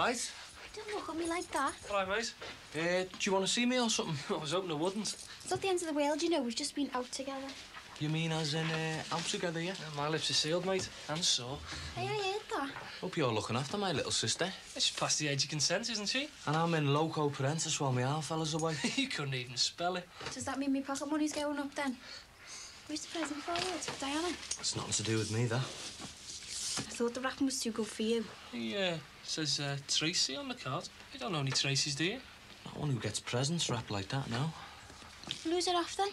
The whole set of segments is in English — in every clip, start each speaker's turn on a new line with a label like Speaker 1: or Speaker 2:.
Speaker 1: right.
Speaker 2: Don't look at me like that.
Speaker 1: All right, mate. Do you want to see me or something? I was hoping I wouldn't.
Speaker 2: It's not the end of the world, you know. We've just been out together.
Speaker 1: You mean as in out together, yeah? My lips are sealed, mate. And so.
Speaker 2: Hey, I heard that.
Speaker 1: Hope you're looking after my little sister.
Speaker 3: She's past the age of consent, isn't she?
Speaker 1: And I'm in loco parentis while my half fella's away.
Speaker 3: You couldn't even spell it.
Speaker 2: Does that mean my pocket money's going up then? Where's the present forward? Diana?
Speaker 1: It's nothing to do with me, that.
Speaker 2: I thought the wrapping was too good for you.
Speaker 3: He says Tracy on the card. You don't know any Tracys, do you?
Speaker 1: Not one who gets presents wrapped like that, no.
Speaker 2: Lose it off then?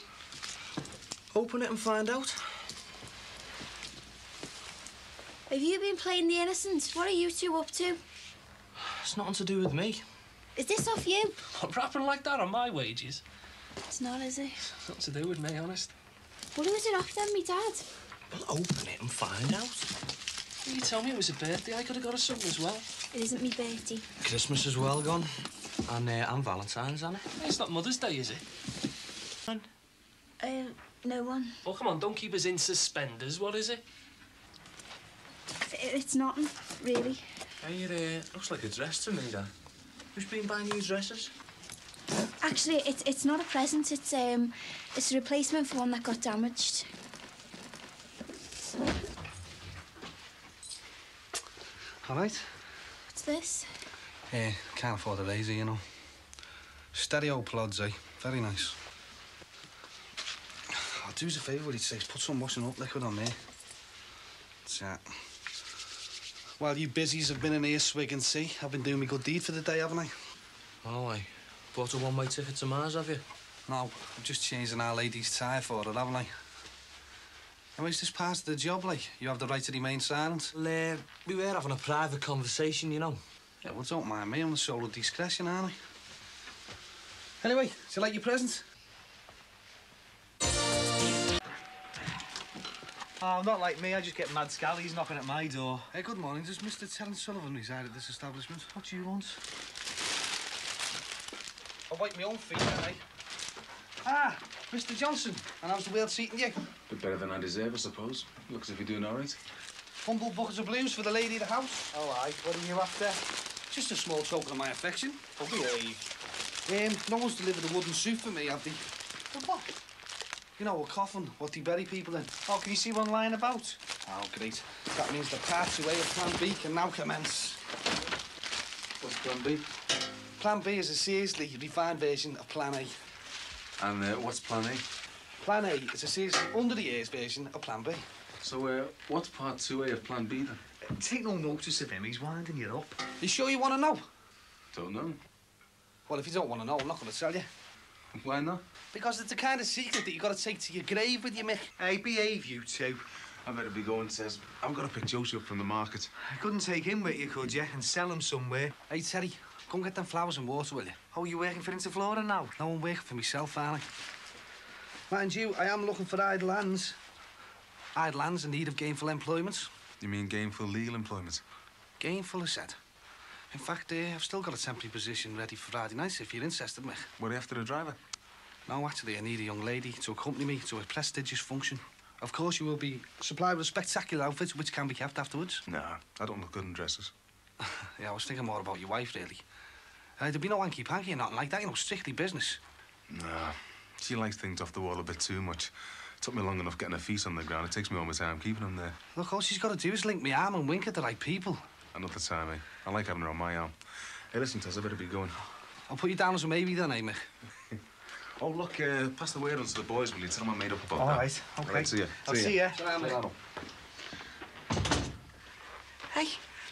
Speaker 1: Open it and find out.
Speaker 2: Have you been playing the innocent? What are you two up to?
Speaker 1: It's nothing to do with me.
Speaker 2: Is this off you?
Speaker 3: I'm rapping like that on my wages.
Speaker 2: It's not, is it?
Speaker 3: Nothing to do with me, honest.
Speaker 2: Well, who is it off then, me dad?
Speaker 1: Well, open it and find out.
Speaker 3: You tell me it was a birthday. I could have got her something as well.
Speaker 2: It isn't me birthday.
Speaker 1: Christmas is well gone. And Valentine's, Anna.
Speaker 3: It's not Mother's Day, is it?
Speaker 2: No one.
Speaker 3: Oh, come on, don't keep us in suspenders. What is it?
Speaker 2: It's nothing, really.
Speaker 1: Hey, it looks like a dress to me, Dad. Who's been buying new dresses?
Speaker 2: Actually, it's not a present. It's a replacement for one that got damaged.
Speaker 4: All right.
Speaker 2: What's this?
Speaker 4: Can't afford a razor, you know. Stereo plods, eh? Very nice. I'll do us a favour, what he says. Put some washing up liquid on there. While you busies have been in here swig and see, I've been doing my good deed for the day, haven't I?
Speaker 1: Oh, I bought a one-way ticket to Mars, have you?
Speaker 4: No, I'm just changing Our Lady's tyre for her, haven't I? How is this part of the job, like? You have the right to remain silent?
Speaker 1: Well, we were having a private conversation, you know.
Speaker 4: Yeah, well, don't mind me. I'm the soul of discretion, aren't I? Anyway, do you like your presents?
Speaker 5: Oh, not like me. I just get mad scallies knocking at my door.
Speaker 4: Hey, good morning. Does Mr. Terence Sullivan reside at this establishment?
Speaker 5: What do you want?
Speaker 4: I'll wipe my own feet, then, eh? Ah, Mr. Johnson. And how's the world treating you?
Speaker 6: Bit better than I deserve, I suppose. Looks as if you're doing all right.
Speaker 4: Humble buckets of blues for the lady of the house.
Speaker 5: All right, what are you after?
Speaker 4: Just a small token of my affection.
Speaker 5: Oh, behave.
Speaker 4: No one's delivered a wooden soup for me, have they?
Speaker 5: What?
Speaker 4: You know, a coffin. What they bury people in.
Speaker 5: Oh, can you see one lying about?
Speaker 4: Oh, great. That means the part 2A of Plan B can now commence.
Speaker 6: What's Plan B?
Speaker 4: Plan B is a seriously refined version of Plan A.
Speaker 6: And what's Plan A?
Speaker 4: Plan A is a seriously under-the-ears version of Plan B.
Speaker 6: So, what's Part 2A of Plan B, then?
Speaker 5: Take no notice of him. He's winding you up.
Speaker 4: You sure you want to know?
Speaker 6: Don't know.
Speaker 4: Well, if you don't want to know, I'm not going to tell you.
Speaker 6: Why not?
Speaker 4: Because it's the kind of secret that you got to take to your grave with you, Mick.
Speaker 5: Hey, behave, you two.
Speaker 6: I better be going, says. I've got to pick Josie up from the market.
Speaker 5: I couldn't take him with you, could you? And sell him somewhere.
Speaker 4: Hey, Terry, go and get them flowers and water, will you?
Speaker 5: Oh, you working for Interflora now?
Speaker 4: No, I'm working for myself, aren't I? Mind you, I am looking for idle hands. Idle hands in need of gainful employment.
Speaker 6: You mean gainful legal employment?
Speaker 4: Gainful, I said. In fact, I've still got a temporary position ready for Friday nights if you're interested, Mick.
Speaker 6: What are you after a driver?
Speaker 4: No, actually, I need a young lady to accompany me to a prestigious function. Of course, you will be supplied with a spectacular outfit, which can be kept afterwards.
Speaker 6: Nah, I don't look good in dresses.
Speaker 4: Yeah, I was thinking more about your wife, really. There'd be no hanky-panky or nothing like that, you know, strictly business.
Speaker 6: Nah, she likes things off the wall a bit too much. It took me long enough getting her feet on the ground. It takes me all my time keeping them there.
Speaker 4: Look, all she's got to do is link me arm and wink at the right people.
Speaker 6: Another time, eh? I like having her on my arm. Hey, listen, Tess, I better be going.
Speaker 4: I'll put you down as a maybe then, eh, Mick?
Speaker 6: Oh, look, pass the word on to the boys, will you? Tell them I made up about that.
Speaker 5: All right, OK.
Speaker 6: All right, see ya.
Speaker 5: I'll see ya. Hey,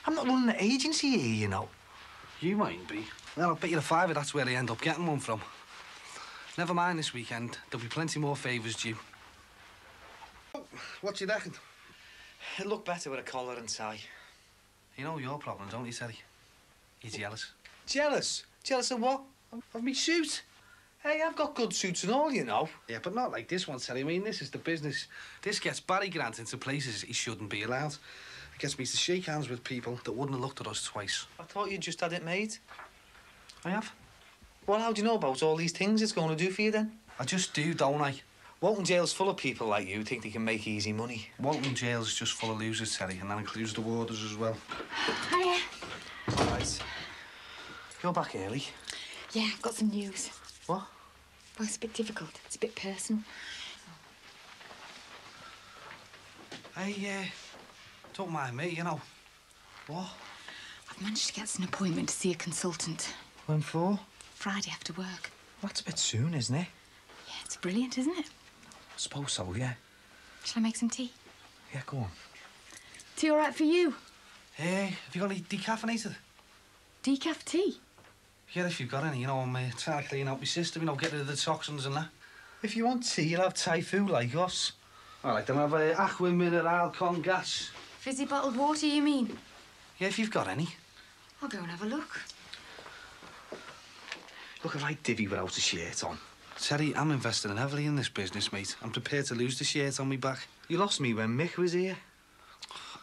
Speaker 5: I'm not running an agency here, you know.
Speaker 4: You might be. Well, I'll bet you a fiver that's where they end up getting one from. Never mind this weekend. There'll be plenty more favours due. What do you reckon?
Speaker 5: It'd look better with a collar and tie.
Speaker 4: You know your problem, don't you, Terry? You're jealous.
Speaker 5: Jealous? Jealous of what?
Speaker 4: Of me suit.
Speaker 5: Hey, I've got good suits and all, you know.
Speaker 4: Yeah, but not like this one, Terry. I mean, this is the business. This gets Barry Grant into places he shouldn't be allowed. It gets me to shake hands with people that wouldn't have looked at us twice.
Speaker 5: I thought you just had it made.
Speaker 4: I have.
Speaker 5: Well, how do you know about all these things it's going to do for you, then?
Speaker 4: I just do, don't I?
Speaker 5: Walton Jail's full of people like you who think they can make easy money.
Speaker 4: Walton Jail's just full of losers, Terry, and that includes the warders as well.
Speaker 2: Hiya.
Speaker 5: All right. You're back early.
Speaker 7: Yeah, got some news.
Speaker 5: What?
Speaker 7: Well, it's a bit difficult. It's a bit personal.
Speaker 4: Hey, don't mind me, you know. What?
Speaker 7: I've managed to get an appointment to see a consultant.
Speaker 5: When for?
Speaker 7: Friday after work.
Speaker 5: That's a bit soon, isn't it?
Speaker 7: Yeah, it's brilliant, isn't it?
Speaker 5: I suppose so, yeah.
Speaker 7: Shall I make some tea?
Speaker 5: Yeah, go on.
Speaker 7: Tea all right for you?
Speaker 4: Hey, have you got any decaffeinated?
Speaker 7: Decaf tea?
Speaker 4: Yeah, if you've got any, you know, I'm trying to clean out my system, you know, get rid of the toxins and that.
Speaker 5: If you want tea, you'll have Thai food like us.
Speaker 4: All right, then I'll have aqua mineral con gas.
Speaker 7: Fizzy bottled water, you mean?
Speaker 4: Yeah, if you've got any.
Speaker 7: I'll go and have a look.
Speaker 5: Look a right divvy without a shirt on.
Speaker 4: Terry, I'm investing heavily in this business, mate. I'm prepared to lose the shirt on me back.
Speaker 5: You lost me when Mick was here.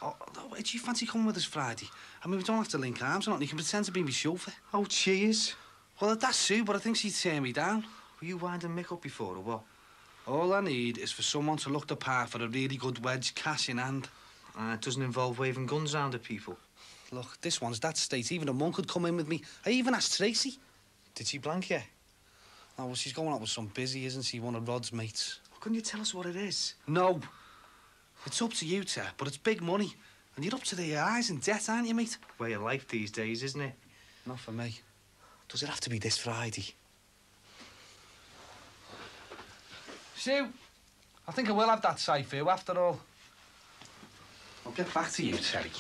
Speaker 4: Oh, do you fancy coming with us Friday? I mean, we don't have to link arms or nothing. You can pretend to be my chauffeur.
Speaker 5: Oh, cheers.
Speaker 4: Well, that's Sue, but I think she'd turn me down.
Speaker 5: Were you winding Mick up before or what?
Speaker 4: All I need is for someone to look the part for a really good wedge, cash in hand.
Speaker 5: It doesn't involve waving guns round at people.
Speaker 4: Look, this one's that state. Even a monk could come in with me. I even asked Tracy.
Speaker 5: Did she blank you?
Speaker 4: Oh, well, she's going out with some busy, isn't she? One of Rod's mates.
Speaker 5: Well, couldn't you tell us what it is?
Speaker 4: No. It's up to you, Ter, but it's big money. And you're up to the eyes in debt, aren't you, mate?
Speaker 5: Way of life these days, isn't it?
Speaker 4: Not for me.
Speaker 5: Does it have to be this Friday?
Speaker 4: Sue, I think I will have that Saifu after all. I'll get back to you, Terry.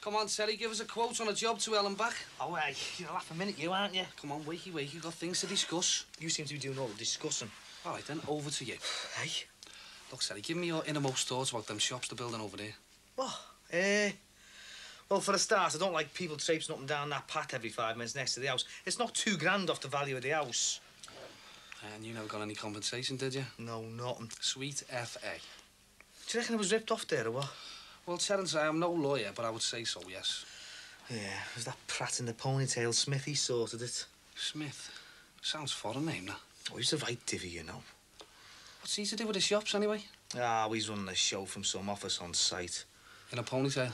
Speaker 4: Come on, Terry, give us a quote on a job to Ellen back.
Speaker 5: Oh, hey, you'll laugh a minute, you, aren't you?
Speaker 4: Come on, wakey, you've got things to discuss.
Speaker 5: You seem to be doing all the discussing.
Speaker 4: All right, then, over to you.
Speaker 5: Hey?
Speaker 4: Look, Terry, give me your innermost thoughts about them shops they're building over there.
Speaker 5: What? Well, for a start, I don't like people traipsing up and down that path every 5 minutes next to the house. It's not £2,000 off the value of the house.
Speaker 4: And you never got any compensation, did you?
Speaker 5: No, nothing.
Speaker 4: Sweet F.A.
Speaker 5: Do you reckon I was ripped off there or what?
Speaker 4: Well, Terence, I am no lawyer, but I would say so, yes.
Speaker 5: Yeah, it was that prat in the ponytail, Smithy, sorted it.
Speaker 4: Smith? Sounds foreign name, that.
Speaker 5: Oh, he's a right divvy, you know.
Speaker 4: What's he to do with the shops, anyway?
Speaker 5: Ah, he's running a show from some office on site.
Speaker 4: In a ponytail?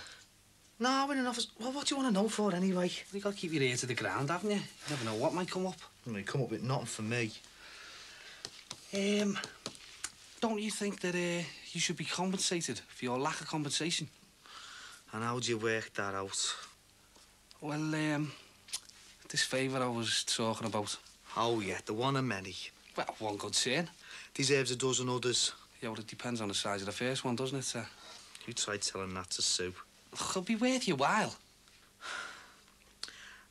Speaker 5: No, in an office. Well, what do you want to know for, anyway?
Speaker 4: You got to keep your ear to the ground, haven't you? You never know what might come up.
Speaker 5: Well, he come up with nothing for me.
Speaker 4: Don't you think that you should be compensated for your lack of compensation?
Speaker 5: And how'd you work that out?
Speaker 4: Well, this favour I was talking about.
Speaker 5: Oh, yeah, the one of many.
Speaker 4: Well, one good turn.
Speaker 5: Deserves a dozen others.
Speaker 4: Yeah, well, it depends on the size of the first one, doesn't it, sir?
Speaker 5: You tried telling that to Sue.
Speaker 4: Look, it'll be worth your while.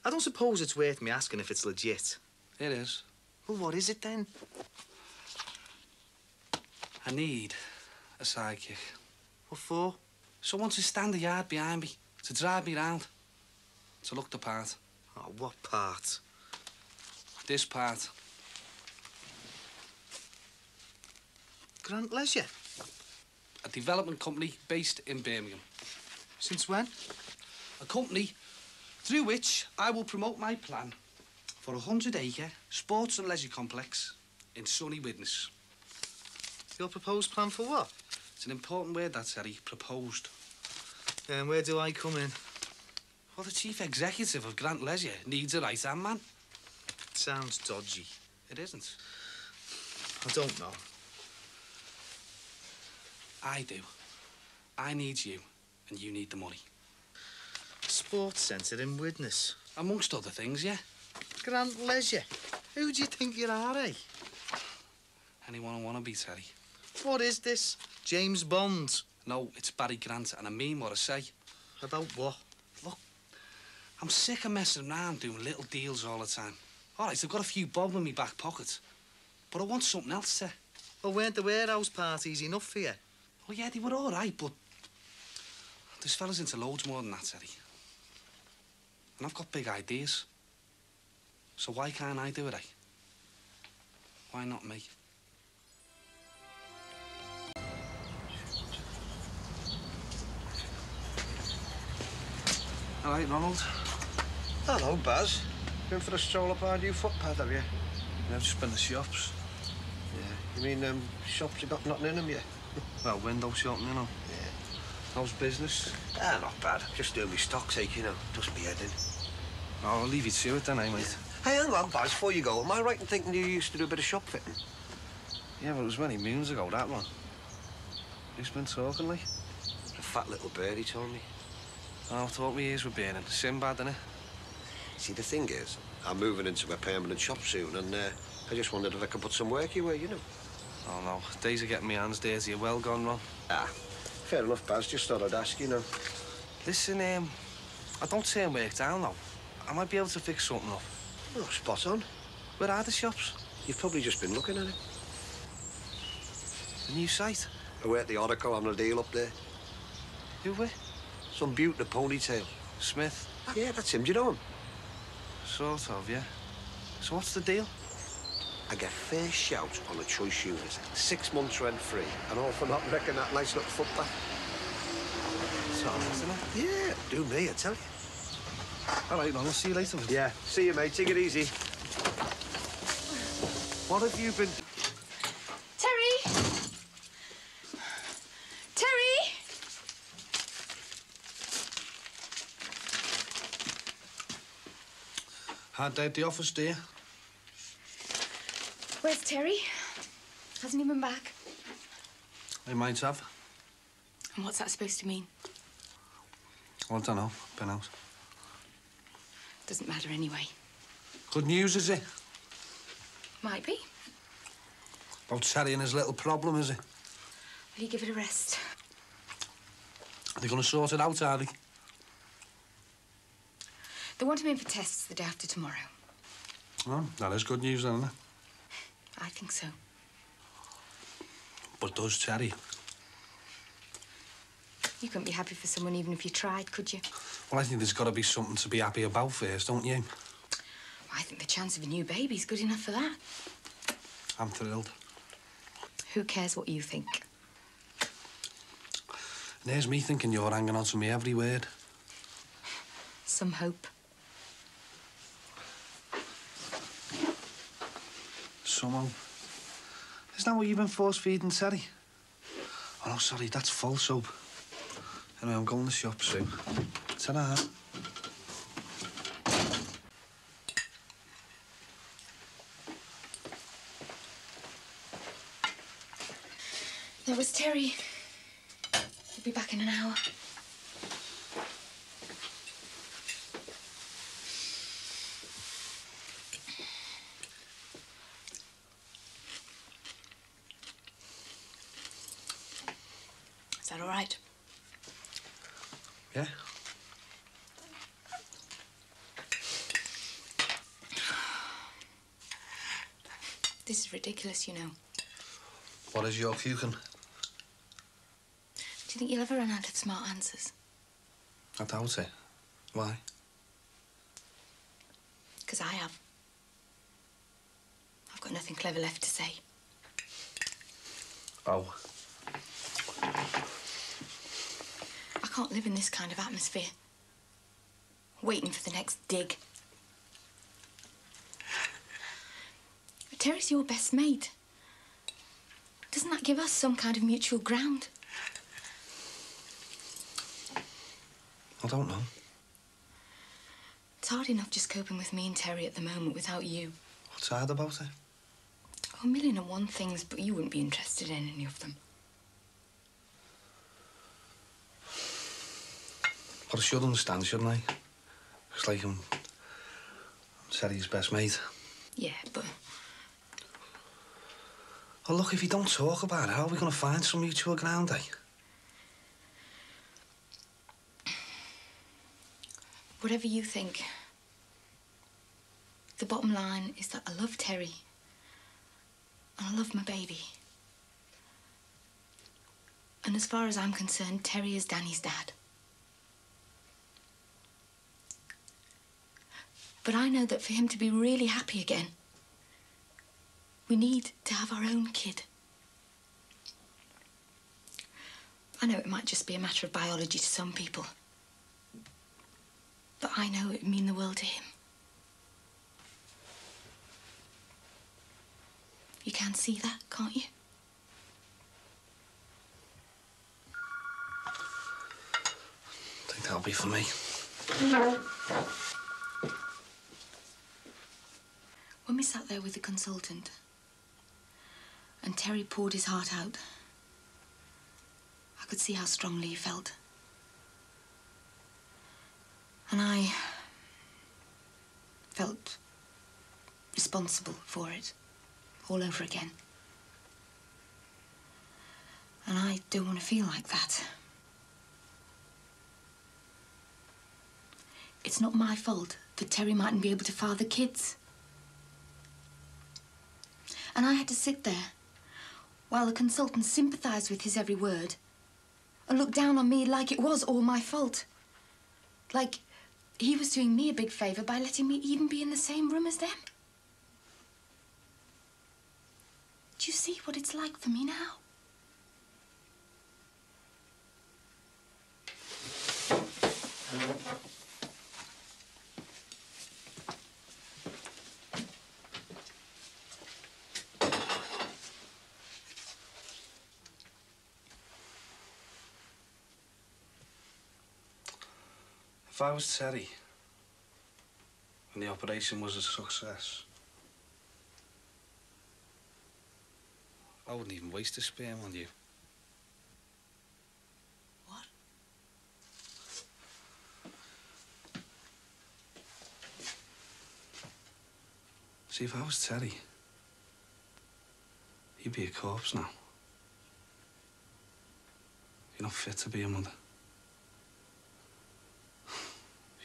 Speaker 5: I don't suppose it's worth me asking if it's legit.
Speaker 4: It is.
Speaker 5: Well, what is it then?
Speaker 4: I need a sidekick.
Speaker 5: What for?
Speaker 4: Someone to stand a yard behind me, to drive me round, to look the part.
Speaker 5: Oh, what part?
Speaker 4: This part.
Speaker 5: Grant Leisure?
Speaker 4: A development company based in Birmingham.
Speaker 5: Since when?
Speaker 4: A company through which I will promote my plan for a 100-acre sports and leisure complex in sunny Widnes.
Speaker 5: Your proposed plan for what?
Speaker 4: It's an important word, that's Harry. Proposed.
Speaker 5: And where do I come in?
Speaker 4: Well, the chief executive of Grant Leisure needs a right-hand man.
Speaker 5: It sounds dodgy.
Speaker 4: It isn't.
Speaker 5: I don't know.
Speaker 4: I do. I need you, and you need the money.
Speaker 5: Sports centre in Widnes.
Speaker 4: Amongst other things, yeah.
Speaker 5: Grant Leisure. Who do you think you are, eh?
Speaker 4: Anyone I want to be, Terry.
Speaker 5: What is this? James Bond?
Speaker 4: No, it's Barry Grant, and I mean what I say.
Speaker 5: About what?
Speaker 4: Look, I'm sick of messing around doing little deals all the time. All right, I've got a few bob in my back pocket, but I want something else, sir.
Speaker 5: Well, weren't the warehouse parties enough for you?
Speaker 4: Well, yeah, they were all right, but this fella's into loads more than that, Terry. And I've got big ideas. So why can't I do it, eh? Why not me? All right, Ronald.
Speaker 8: Hello, Baz. Going for a stroll up our new footpath, have you?
Speaker 4: I've just been to the shops.
Speaker 8: Yeah. You mean, shops are nothing in them yet?
Speaker 4: Well, window shopping, you know.
Speaker 8: Yeah.
Speaker 4: How's business?
Speaker 8: Ah, not bad. Just doing me stock take, you know. Dust me head in.
Speaker 4: Oh, I'll leave you to it then, eh, mate?
Speaker 8: Hey, hang on, Baz, before you go. Am I right in thinking you used to do a bit of shop fitting?
Speaker 4: Yeah, but it was many moons ago, that one. Who's been talking, like?
Speaker 8: A fat little bird, he told me.
Speaker 4: Oh, I thought my ears were burning. Sinbad, innit?
Speaker 8: See, the thing is, I'm moving into a permanent shop soon, and I just wondered if I could put some work your way, you know.
Speaker 4: Oh, no. Days of getting my hands dirty are well gone, Ron.
Speaker 8: Ah, fair enough, Baz. Just thought I'd ask, you know.
Speaker 4: Listen, I don't turn work down, though. I might be able to fix something up.
Speaker 8: Oh, spot on.
Speaker 4: Where are the shops?
Speaker 8: You've probably just been looking at it.
Speaker 4: The new site?
Speaker 8: We're at the Oracle on a deal up there.
Speaker 4: Who with?
Speaker 8: Some beaut in a ponytail.
Speaker 4: Smith?
Speaker 8: Yeah, that's him. Do you know him?
Speaker 4: Sort of, yeah. So what's the deal?
Speaker 8: I get first shout on a choice unit. 6 months rent-free. And all for not wrecking that nice little footpath.
Speaker 4: It's all right, isn't it?
Speaker 8: Yeah, do me, I tell you.
Speaker 4: All right, Ron, I'll see you later.
Speaker 8: Yeah, see you, mate. Take it easy. What have you been...
Speaker 7: Terry! Terry!
Speaker 4: Hard day at the office, dear.
Speaker 7: Where's Terry? Hasn't he been back?
Speaker 4: He might have.
Speaker 7: And what's that supposed to mean?
Speaker 4: Well, I don't know. Been out.
Speaker 7: Doesn't matter anyway.
Speaker 4: Good news, is it?
Speaker 7: Might be.
Speaker 4: About Terry and his little problem, is it?
Speaker 7: Will you give it a rest?
Speaker 4: Are they going to sort it out, are they?
Speaker 7: They want him in for tests the day after tomorrow.
Speaker 4: Oh, that is good news, then, isn't it?
Speaker 7: I think so.
Speaker 4: But does Terry?
Speaker 7: You couldn't be happy for someone even if you tried, could you?
Speaker 4: Well, I think there's got to be something to be happy about first, don't you?
Speaker 7: I think the chance of a new baby's good enough for that.
Speaker 4: I'm thrilled.
Speaker 7: Who cares what you think?
Speaker 4: And there's me thinking you're hanging on to me every word.
Speaker 7: Some hope.
Speaker 4: Somehow. Isn't that what you've been force-feeding Terry? Oh, no, sorry, that's false soap. Anyway, I'm going to the shop soon. Ta-ra.
Speaker 7: There was Terry. He'll be back in an hour. Is that all right?
Speaker 4: Yeah?
Speaker 7: This is ridiculous, you know.
Speaker 4: What is your puking?
Speaker 7: Do you think you'll ever run out of smart answers?
Speaker 4: I doubt it. Why?
Speaker 7: Because I have. I've got nothing clever left to say.
Speaker 4: Oh.
Speaker 7: I can't live in this kind of atmosphere. Waiting for the next dig. Terry's your best mate. Doesn't that give us some kind of mutual ground?
Speaker 4: I don't know.
Speaker 7: It's hard enough just coping with me and Terry at the moment without you.
Speaker 4: What's hard about it?
Speaker 7: Oh, 1,000,001 things, but you wouldn't be interested in any of them.
Speaker 4: But I should understand, shouldn't I? It's like I'm Terry's best mate.
Speaker 7: Yeah, but...
Speaker 4: Well, look, if you don't talk about it, how are we going to find some mutual ground, eh?
Speaker 7: Whatever you think, the bottom line is that I love Terry. And I love my baby. And as far as I'm concerned, Terry is Danny's dad. But I know that for him to be really happy again, we need to have our own kid. I know it might just be a matter of biology to some people. But I know it would mean the world to him. You can see that, can't you?
Speaker 4: I think that'll be for me.
Speaker 7: When we sat there with the consultant and Terry poured his heart out, I could see how strongly he felt. And I felt responsible for it all over again. And I don't want to feel like that. It's not my fault that Terry mightn't be able to father kids. And I had to sit there while the consultant sympathised with his every word and looked down on me like it was all my fault. Like he was doing me a big favour by letting me even be in the same room as them. Do you see what it's like for me now?
Speaker 4: If I was Terry, and the operation was a success, I wouldn't even waste a sperm on you.
Speaker 7: What?
Speaker 4: See, if I was Terry, you'd be a corpse now. You're not fit to be a mother.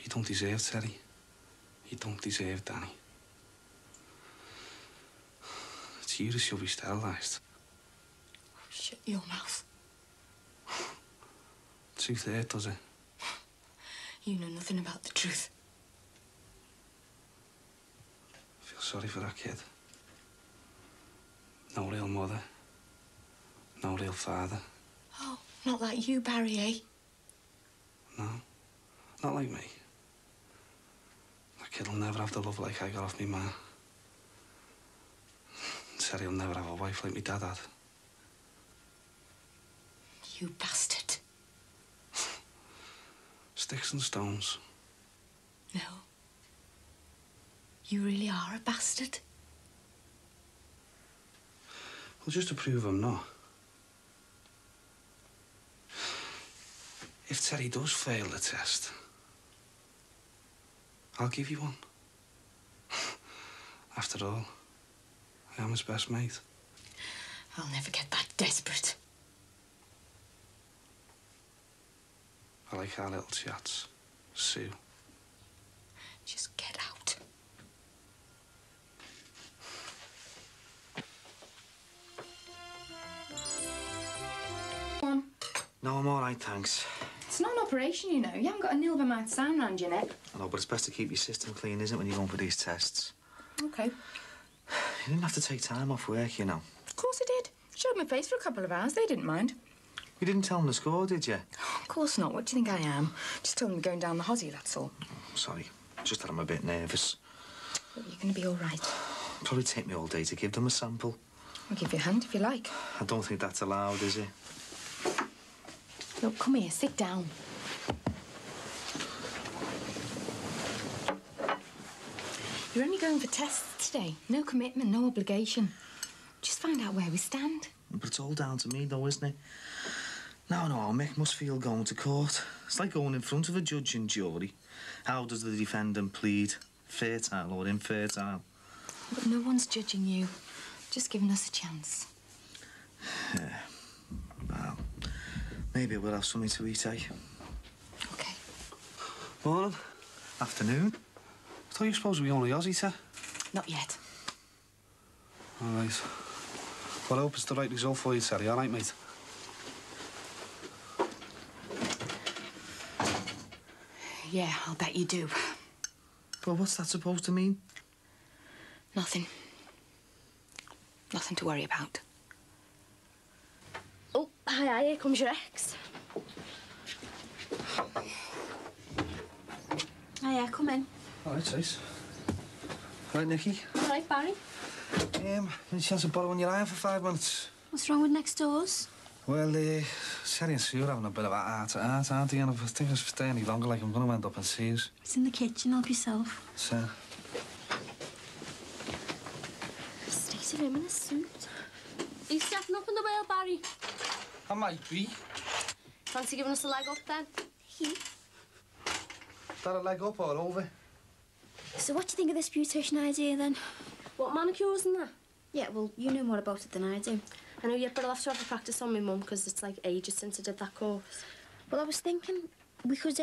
Speaker 4: You don't deserve Terry. You don't deserve Danny. It's you that should be sterilised.
Speaker 7: Shut your mouth.
Speaker 4: Truth hurt, does it?
Speaker 7: You know nothing about the truth.
Speaker 4: I feel sorry for that kid. No real mother. No real father.
Speaker 7: Oh, not like you, Barry, eh?
Speaker 4: No, not like me. That kid'll never have the love like I got off me ma. Said he'll never have a wife like me dad had.
Speaker 7: You bastard.
Speaker 4: Sticks and stones.
Speaker 7: No. You really are a bastard.
Speaker 4: Well, just to prove I'm not. If Terry does fail the test, I'll give you one. After all, I am his best mate.
Speaker 7: I'll never get that desperate.
Speaker 4: I like our little chats, Sue.
Speaker 7: Just get out.
Speaker 9: One.
Speaker 5: No, I'm all right, thanks.
Speaker 9: It's not an operation, you know. You haven't got a nil of a mouth sound round your neck.
Speaker 5: I know, but it's best to keep your system clean, isn't it, when you're going for these tests?
Speaker 9: OK.
Speaker 5: You didn't have to take time off work, you know.
Speaker 9: Of course I did. Showed my face for a couple of hours. They didn't mind.
Speaker 5: You didn't tell them the score, did you?
Speaker 9: Oh, of course not. What do you think I am? Just told them going down the hozzy, that's all.
Speaker 5: Sorry, just that I'm a bit nervous.
Speaker 9: But you're going to be all right.
Speaker 5: Probably take me all day to give them a sample.
Speaker 9: I'll give you a hand if you like.
Speaker 5: I don't think that's allowed, is it?
Speaker 9: Look, come here. Sit down. You're only going for tests today. No commitment, no obligation. Just find out where we stand.
Speaker 5: But it's all down to me, though, isn't it? Now I know how Mick must feel going to court. It's like going in front of a judge and jury. How does the defendant plead? Fertile or infertile?
Speaker 7: But no one's judging you. Just giving us a chance.
Speaker 5: Yeah. Well, maybe we'll have something to eat, eh?
Speaker 7: OK.
Speaker 4: Morning.
Speaker 5: Afternoon.
Speaker 4: I thought you were supposed to be only Aussie, sir.
Speaker 7: Not yet.
Speaker 4: All right. Well, I hope it's the right result for you, Terry. All right, mate?
Speaker 7: Yeah, I'll bet you do.
Speaker 5: But what's that supposed to mean?
Speaker 7: Nothing. Nothing to worry about.
Speaker 2: Oh, hi, here comes your ex. Hiya, come in.
Speaker 4: All right, Chase. Right, Nicky?
Speaker 2: All right, Barry.
Speaker 4: Any chance of borrowing your iron for 5 minutes?
Speaker 2: What's wrong with next doors?
Speaker 4: Well, Sherry and Sue are having a bit of a heart-to-heart, aren't they? And if I think I stay any longer, like, I'm going to end up in Sears.
Speaker 2: It's in the kitchen. Help yourself.
Speaker 4: So...
Speaker 2: Stacey, him in a suit. He's stepping up in the wheel, Barry.
Speaker 4: I might be.
Speaker 2: Fancy giving us a leg up, then?
Speaker 4: Is that a leg up or over?
Speaker 2: So what do you think of this beautician idea, then?
Speaker 10: What, manicures and that?
Speaker 2: Yeah, well, you know more about it than I do.
Speaker 10: I know, yeah, but I'll have to have a practice on my mum because it's like ages since I did that course.
Speaker 2: Well, I was thinking we could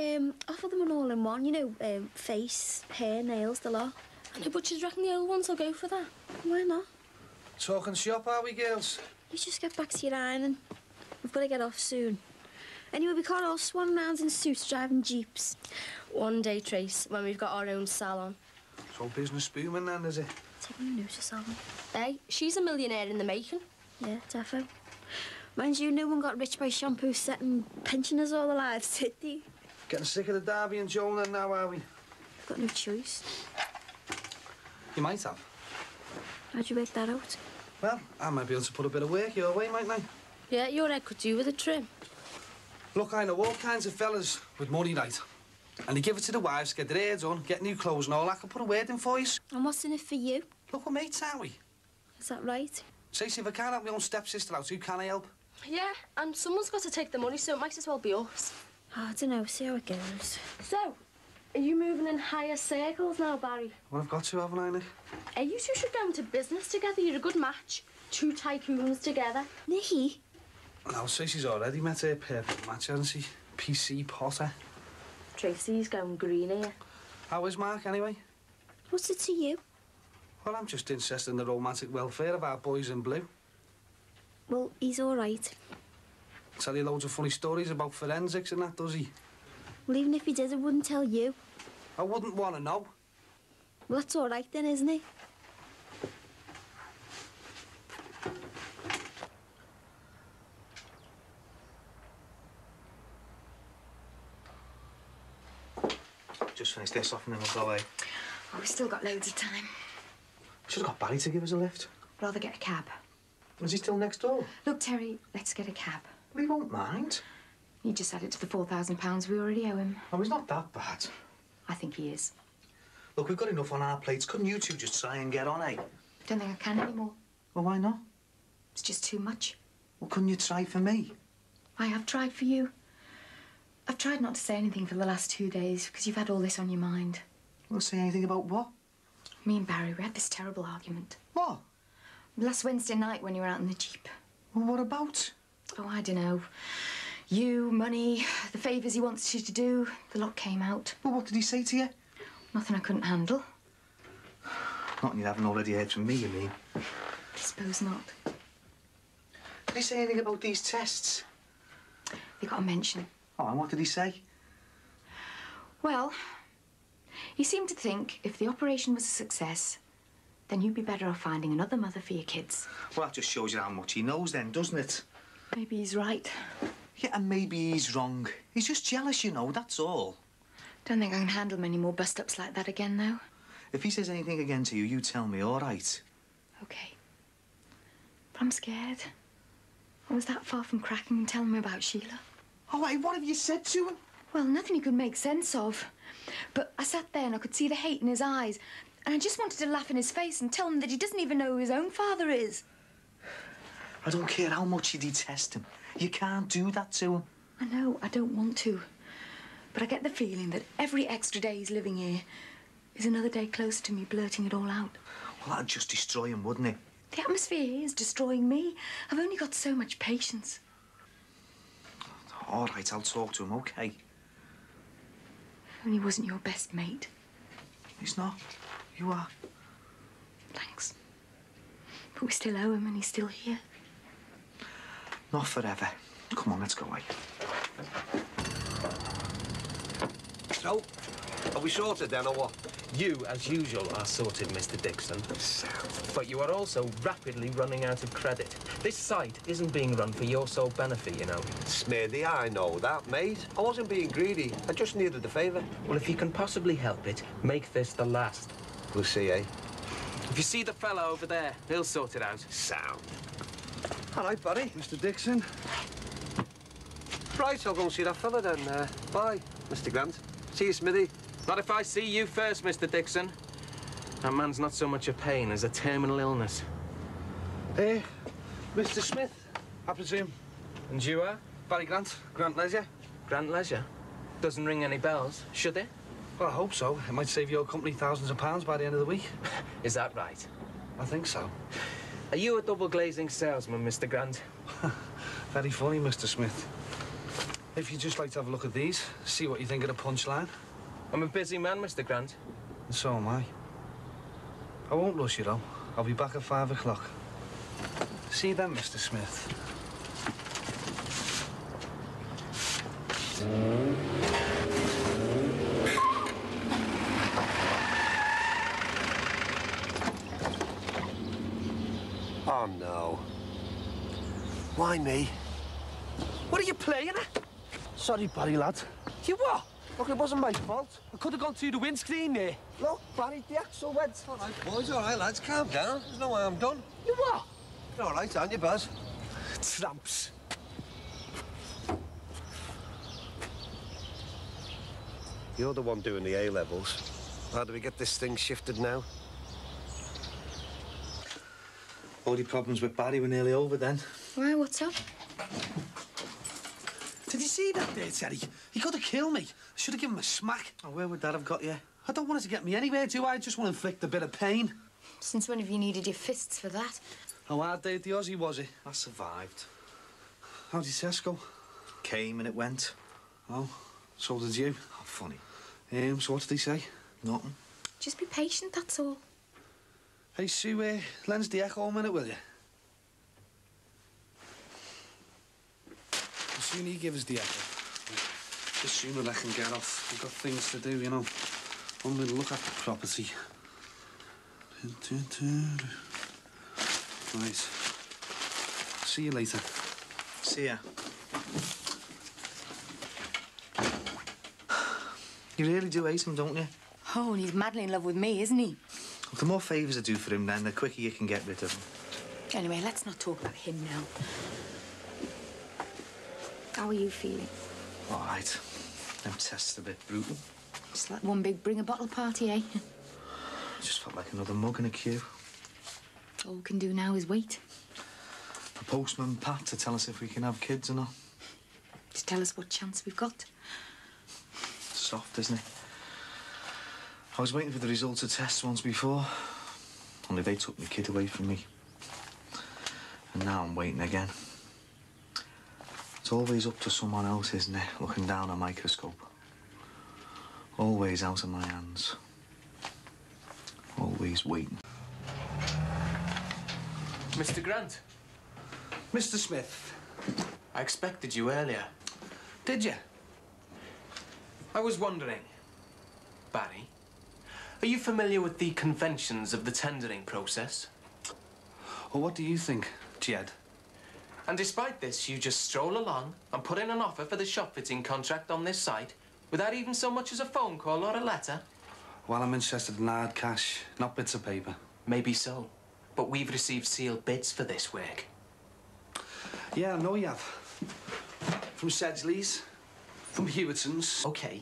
Speaker 2: offer them an all-in-one, you know, face, hair, nails, the lot.
Speaker 10: I know, but do you reckon the old ones will go for that?
Speaker 2: Why not?
Speaker 4: Talking shop, are we, girls?
Speaker 2: You just get back to your ironing. We've got to get off soon. Anyway, we can't all swan around in suits driving jeeps.
Speaker 10: One day, Trace, when we've got our own salon.
Speaker 4: So business booming then, is it?
Speaker 2: Taking a notice of them.
Speaker 10: Hey, she's a millionaire in the making.
Speaker 2: Yeah, defo. Mind you, no one got rich by shampoo setting pensioners all their lives, did they?
Speaker 4: Getting sick of the Derby and Jonah now, are we?
Speaker 2: We've got no choice.
Speaker 4: You might have.
Speaker 2: How'd you work that out?
Speaker 4: Well, I might be able to put a bit of work your way, mightn't I?
Speaker 10: Yeah, your head could do with a trim.
Speaker 4: Look, I know all kinds of fellas with money, right? And they give it to the wives, get their hair done, get new clothes and all. I can put a word in for you.
Speaker 2: And what's in it for you?
Speaker 4: Look, we're mates, aren't we?
Speaker 2: Is that right?
Speaker 4: Stacey, if I can't help my own stepsister out, who can I help?
Speaker 10: Yeah, and someone's got to take the money, so it might as well be us.
Speaker 2: Oh, I don't know. See how it goes.
Speaker 10: So, are you moving in higher circles now, Barry?
Speaker 4: Well, I've got to, haven't I, Nick?
Speaker 10: Hey, you two should go into business together. You're a good match. Two tycoons together.
Speaker 2: Nicky?
Speaker 4: No, Stacey's already met her perfect match, hasn't she? PC Potter.
Speaker 10: Tracy's going green here.
Speaker 4: How is Mark, anyway?
Speaker 2: What's it to you?
Speaker 4: Well, I'm just interested in the romantic welfare of our boys in blue.
Speaker 2: Well, he's all right.
Speaker 4: Tell you loads of funny stories about forensics and that, does he?
Speaker 2: Well, even if he did, I wouldn't tell you.
Speaker 4: I wouldn't want to know.
Speaker 2: Well, that's all right then, isn't it?
Speaker 5: Just finish this off and then we'll go away.
Speaker 7: Oh, we've still got loads of time.
Speaker 5: Should have got Barry to give us a lift.
Speaker 7: Rather get a cab.
Speaker 5: Was he still next door?
Speaker 7: Look, Terry, let's get a cab.
Speaker 5: Well, he won't mind.
Speaker 7: He just added to the £4,000 we already owe him.
Speaker 5: Oh, he's not that bad.
Speaker 7: I think he is.
Speaker 5: Look, we've got enough on our plates. Couldn't you two just try and get on, eh?
Speaker 7: Don't think I can anymore.
Speaker 5: Well, why not?
Speaker 7: It's just too much.
Speaker 5: Well, couldn't you try for me?
Speaker 7: I have tried for you. I've tried not to say anything for the last 2 days because you've had all this on your mind.
Speaker 5: Well, say anything about what?
Speaker 7: Me and Barry, we had this terrible argument.
Speaker 5: What?
Speaker 7: Last Wednesday night when you were out in the Jeep.
Speaker 5: Well, what about?
Speaker 7: Oh, I don't know. You, money, the favours he wants you to do, the lot came out.
Speaker 5: Well, what did he say to you?
Speaker 7: Nothing I couldn't handle.
Speaker 5: Nothing you haven't already heard from me, you mean?
Speaker 7: I suppose not.
Speaker 5: Did he say anything about these tests?
Speaker 7: They got a mention.
Speaker 5: Oh, and what did he say?
Speaker 7: Well, he seemed to think if the operation was a success, then you'd be better off finding another mother for your kids.
Speaker 5: Well, that just shows you how much he knows then, doesn't it?
Speaker 7: Maybe he's right.
Speaker 5: Yeah, and maybe he's wrong. He's just jealous, you know, that's all.
Speaker 7: Don't think I can handle many more bust-ups like that again, though.
Speaker 5: If he says anything again to you, you tell me, all right?
Speaker 7: OK. But I'm scared. I was that far from cracking and telling me about Sheila.
Speaker 5: Oh, hey, what have you said to him?
Speaker 7: Well, nothing he could make sense of. But I sat there and I could see the hate in his eyes. And I just wanted to laugh in his face and tell him that he doesn't even know who his own father is.
Speaker 5: I don't care how much you detest him. You can't do that to him.
Speaker 7: I know, I don't want to. But I get the feeling that every extra day he's living here is another day closer to me blurting it all out.
Speaker 5: Well, that'd just destroy him, wouldn't it?
Speaker 7: The atmosphere here is destroying me. I've only got so much patience.
Speaker 5: All right, I'll talk to him, OK?
Speaker 7: And he wasn't your best mate.
Speaker 5: He's not. You are.
Speaker 7: Thanks. But we still owe him and he's still here.
Speaker 5: Not forever. Come on, let's go away.
Speaker 8: So, are we sorted then, or what?
Speaker 11: You, as usual, are sorted, Mr. Dixon. But you are also rapidly running out of credit. This site isn't being run for your sole benefit, you know.
Speaker 8: Smithy, I know that, mate. I wasn't being greedy. I just needed a favour.
Speaker 11: Well, if you can possibly help it, make this the last.
Speaker 8: We'll see, eh?
Speaker 11: If you see the fella over there, he'll sort it out.
Speaker 8: Sound. All right, buddy.
Speaker 4: Mr. Dixon.
Speaker 8: Right, I'll go and see that fella then. Bye, Mr. Grant. See you, Smithy.
Speaker 11: Not if I see you first, Mr. Dixon. That man's not so much a pain as a terminal illness.
Speaker 4: Hey, Mr. Smith, I presume.
Speaker 11: And you are?
Speaker 4: Barry Grant, Grant Leisure.
Speaker 11: Grant Leisure? Doesn't ring any bells, should it?
Speaker 4: Well, I hope so. It might save your company thousands of pounds by the end of the week.
Speaker 11: Is that right?
Speaker 4: I think so.
Speaker 11: Are you a double glazing salesman, Mr. Grant?
Speaker 4: Very funny, Mr. Smith. If you'd just like to have a look at these, see what you think of the punchline.
Speaker 11: I'm a busy man, Mr. Grant.
Speaker 4: And so am I. I won't rush you, though. I'll be back at 5 o'clock. See you then, Mr. Smith.
Speaker 8: Oh, no. Why me?
Speaker 4: What are you playing at? Sorry, Barry, lad.
Speaker 8: You what? Look, it wasn't my fault.
Speaker 4: I could have gone through the windscreen there.
Speaker 8: Look, Barry, the axle went. All right, boys, all right, lads, calm down. There's no harm done.
Speaker 4: You what?
Speaker 8: You're all right, aren't you, Buzz?
Speaker 4: Tramps.
Speaker 8: You're the one doing the A-levels. How do we get this thing shifted now?
Speaker 5: All the problems with Barry were nearly over then.
Speaker 7: Why, what's up?
Speaker 4: Did you see that there, Terry? He could have killed me. I should have given him a smack.
Speaker 5: Oh, where would that have got you?
Speaker 4: I don't want it to get me anywhere, do I? I just want to inflict a bit of pain.
Speaker 7: Since when have you needed your fists for that?
Speaker 4: How hard day at the Aussie was it?
Speaker 5: I survived.
Speaker 4: How did Tess go?
Speaker 5: Came and it went.
Speaker 4: Oh, so did you.
Speaker 5: Oh, funny.
Speaker 4: So what did he say?
Speaker 5: Nothing.
Speaker 7: Just be patient, that's all.
Speaker 4: Hey, Sue, lends the echo a minute, will you? The sooner he gives us the echo, the sooner I can get off. We've got things to do, you know. Only look at the property. Right. See you later.
Speaker 5: See ya. You really do hate him, don't you?
Speaker 7: Oh, and he's madly in love with me, isn't he?
Speaker 5: Well, the more favours I do for him, then the quicker you can get rid of him.
Speaker 7: Anyway, let's not talk about him now. How are you feeling?
Speaker 5: All right. Them tests a bit brutal.
Speaker 7: Just like one big bring-a-bottle party, eh?
Speaker 5: Just felt like another mug in a queue.
Speaker 7: All we can do now is wait.
Speaker 5: The postman, Pat, to tell us if we can have kids or not.
Speaker 7: To tell us what chance we've got.
Speaker 5: Soft, isn't it? I was waiting for the results of tests once before. Only they took my kid away from me. And now I'm waiting again. It's always up to someone else, isn't it? Looking down a microscope. Always out of my hands. Always waiting.
Speaker 11: Mr. Grant?
Speaker 4: Mr. Smith.
Speaker 11: I expected you earlier.
Speaker 4: Did you?
Speaker 11: I was wondering, Barry, are you familiar with the conventions of the tendering process?
Speaker 4: Well, what do you think, Jed?
Speaker 11: And despite this, you just stroll along and put in an offer for the shop fitting contract on this site without even so much as a phone call or a letter?
Speaker 4: Well, I'm interested in hard cash, not bits of paper.
Speaker 11: Maybe so, but we've received sealed bids for this work.
Speaker 4: Yeah, I know you have. From Sedgley's, from Hewitton's.
Speaker 11: OK,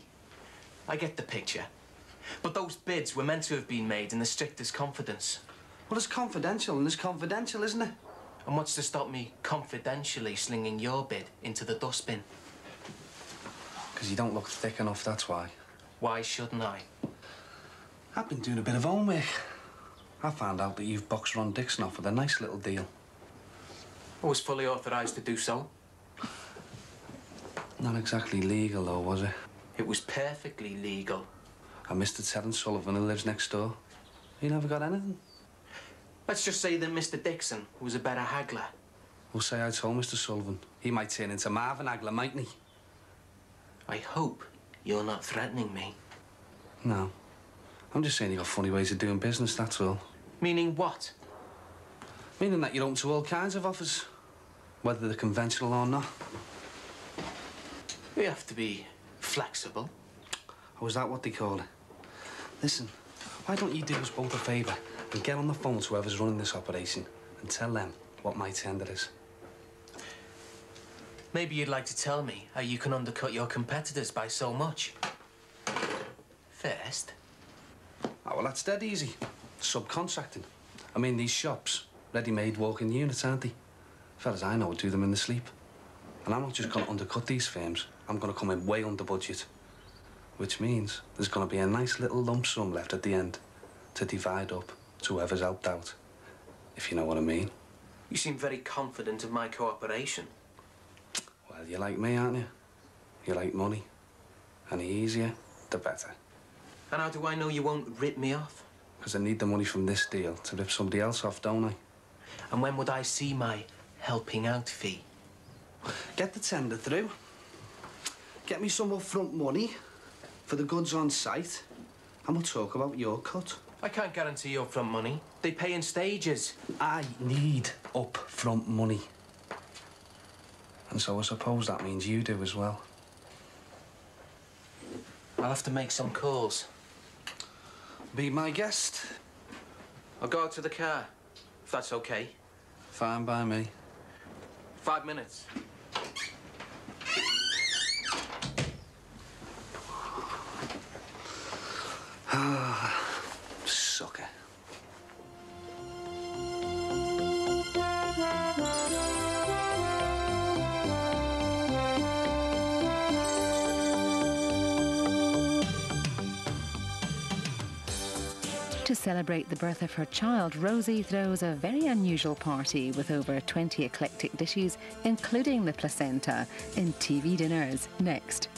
Speaker 11: I get the picture. But those bids were meant to have been made in the strictest confidence.
Speaker 4: Well, it's confidential, and it's confidential, isn't it?
Speaker 11: And what's to stop me confidentially slinging your bid into the dustbin?
Speaker 4: Because you don't look thick enough, that's why.
Speaker 11: Why shouldn't I?
Speaker 4: I've been doing a bit of homework. I found out that you've boxed Ron Dixon off with a nice little deal.
Speaker 11: I was fully authorised to do so.
Speaker 4: Not exactly legal, though, was it?
Speaker 11: It was perfectly legal.
Speaker 4: And Mr. Terence Sullivan, who lives next door, he never got anything.
Speaker 11: Let's just say that Mr. Dixon was a better haggler.
Speaker 4: We'll say I told Mr. Sullivan. He might turn into Marvin Hagler, mightn't he?
Speaker 11: I hope you're not threatening me.
Speaker 4: No. I'm just saying you got funny ways of doing business, that's all.
Speaker 11: Meaning what?
Speaker 4: Meaning that you're open to all kinds of offers, whether they're conventional or not.
Speaker 11: We have to be flexible.
Speaker 4: Oh, is that what they call it? Listen, why don't you do us both a favour And get on the phone to whoever's running this operation and tell them what my tender is.
Speaker 11: Maybe you'd like to tell me how you can undercut your competitors by so much. First.
Speaker 4: Oh, well, that's dead easy. Subcontracting. I mean, these shops, ready-made walk-in units, aren't they? Fellas I know do them in their sleep. And I'm not just going to undercut these firms. I'm going to come in way under budget. Which means there's going to be a nice little lump sum left at the end to divide up to whoever's helped out, if you know what I mean.
Speaker 11: You seem very confident of my cooperation.
Speaker 4: Well, you're like me, aren't you? You like money. And the easier, the better.
Speaker 11: And how do I know you won't rip me off?
Speaker 4: Because I need the money from this deal to rip somebody else off, don't I?
Speaker 11: And when would I see my helping out fee?
Speaker 4: Get the tender through. Get me some upfront money for the goods on site. And we'll talk about your cut.
Speaker 11: I can't guarantee your upfront money. They pay in stages.
Speaker 4: I need upfront money. And so I suppose that means you do as well.
Speaker 11: I'll have to make some calls.
Speaker 4: Be my guest.
Speaker 11: I'll go out to the car, if that's okay.
Speaker 4: Fine by me.
Speaker 11: 5 minutes.
Speaker 4: Sucker.
Speaker 12: To celebrate the birth of her child, Rosie throws a very unusual party with over 20 eclectic dishes, including the placenta, in TV Dinners next.